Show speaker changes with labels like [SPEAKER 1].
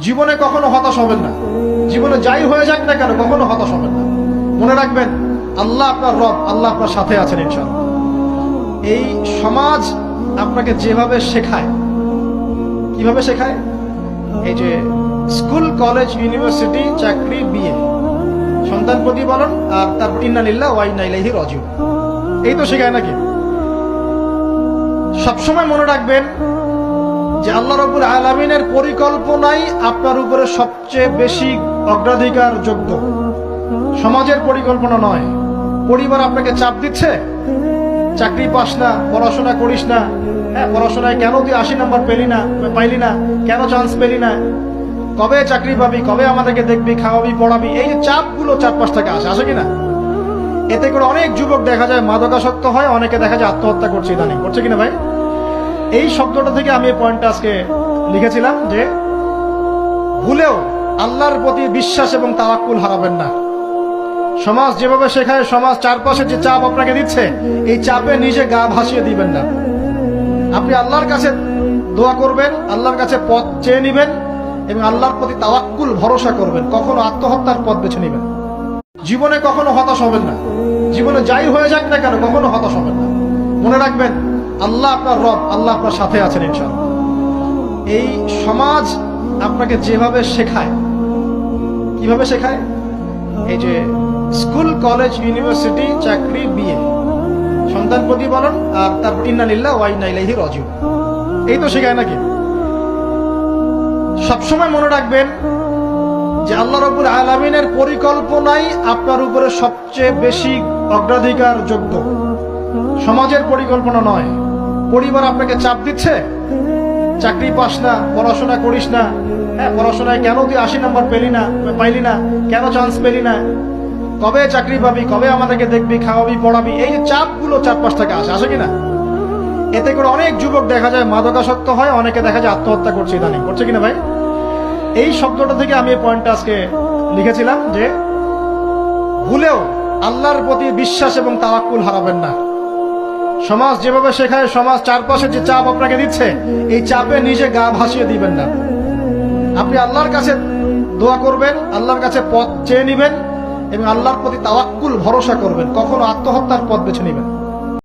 [SPEAKER 1] জীবনে কখনো হতাশ হবেন না। জীবনে যাই হয়ে যাক না কেন কখনো হতাশ হবেন না। মনে রাখবেন, আল্লাহ আপনার রব, আল্লাহ আপনার সাথে আছেন ইনশাআল্লাহ। এই সমাজ আপনাকে যেভাবে শেখায়, কিভাবে শেখায়, এই যে স্কুল, কলেজ, ইউনিভার্সিটি, চাকরি, বিয়ে, সন্তান প্রতিপালন, আর তারপর ইন্না লিল্লাহি ওয়া ইন্না ইলাইহি রাজিউন, এই তো শেখায় নাকি? সবসময় মনে রাখবেন যে আল্লাহ রাব্বুল আলামিনের পরিকল্পনাই আপনার উপরে সবচেয়ে বেশি অগ্রাধিকার যোগ্য, সমাজের পরিকল্পনা নয়। পরিবার আপনাকে চাপ দিচ্ছে, চাকরি পাস না, পড়াশোনা করিস না, পড়াশোনায় কেন তুই 80 নাম্বার পাইলি না, কেন চান্স পেলি না, কবে চাকরি পাবি, কবে আমাদেরকে দেখবি, খাওয়াবি, পড়াবি, এই যে চাপগুলো চারপাশ থেকে আসে কিনা? এতে করে অনেক যুবক দেখা যায় মাদকাসক্ত হয়, অনেকে দেখা যায় আত্মহত্যা করছে, ইদানিং করছে কিনা ভাই? এই শব্দটা থেকে আমি এই পয়েন্টটা আজকে লিখেছিলাম যে ভুলেও আল্লাহর প্রতি বিশ্বাস এবং তাওয়াক্কুল হারাবেন না। সমাজ যেভাবে শেখায়, সমাজ চারপাশে যে চাপ আপনাকে দিচ্ছে, এই চাপে নিজে গা ভাসিয়ে দিবেন না। আপনি আল্লাহর কাছে দোয়া করবেন, আল্লাহর কাছে পথ চেয়ে নিবেন এবং আল্লাহর প্রতি তাওয়াক্কুল ভরসা করবেন। কখনো আত্মহত্যার পথ বেছে নিবেন। জীবনে কখনো হতাশ হবেন না। জীবনে যাই হয়ে যাক না কেন কখনো হতাশ হবেন না। মনে রাখবেন, আল্লাহ আপনার রব, আল্লাহ আপনার সাথে আছেন ইনশাআল্লাহ। এই সমাজ আপনাকে যেভাবে শেখায়, কিভাবে শেখায়, এই যে স্কুল, কলেজ, ইউনিভার্সিটি, চাকরি, বিয়ে, সন্তান প্রতিপালন, আর তারপর ইন্না লিল্লাহি ওয়া ইন্না ইলাইহি রাজিউন, এই তো শেখায় নাকি? সবসময় মনে রাখবেন যে আল্লাহ রাব্বুল আলামিনের পরিকল্পনাই আপনার উপরে সবচেয়ে বেশি অগ্রাধিকার যোগ্য, সমাজের পরিকল্পনা নয়। পরিবার আপনাকে চাপ দিচ্ছে, চাকরি পাস না, পড়াশোনা করিস না, পড়াশোনায় কেন তুই 80 নাম্বার পাইলি না, কেন চান্স পেলি না, কবে চাকরি পাবি, কবে আমাদেরকে দেখবি, খাওয়াবি, পড়াবি, এই যে চাপগুলো চারপাশ থেকে আসে কিনা? এতে করে অনেক যুবক দেখা যায় মাদকাসক্ত হয়, অনেকে দেখা যায় আত্মহত্যা করছে, ইদানিং করছে কিনা ভাই? এই শব্দটা থেকে আমি এই পয়েন্টটা আজকে লিখেছিলাম যে ভুলেও আল্লাহর প্রতি বিশ্বাস এবং তাওয়াক্কুল হারাবেন না। সমাজ যেভাবে শেখায়, সমাজ চারপাশে যে চাপ আপনাকে দিচ্ছে, এই চাপে নিজে গা ভাসিয়ে দিবেন না। আপনি আল্লাহর কাছে দোয়া করবেন, আল্লাহর কাছে পথ চেয়ে নিবেন এবং আল্লাহর প্রতি তাওয়াক্কুল ভরসা করবেন। কখনো আত্মহত্যার পথ বেছে নিবেন।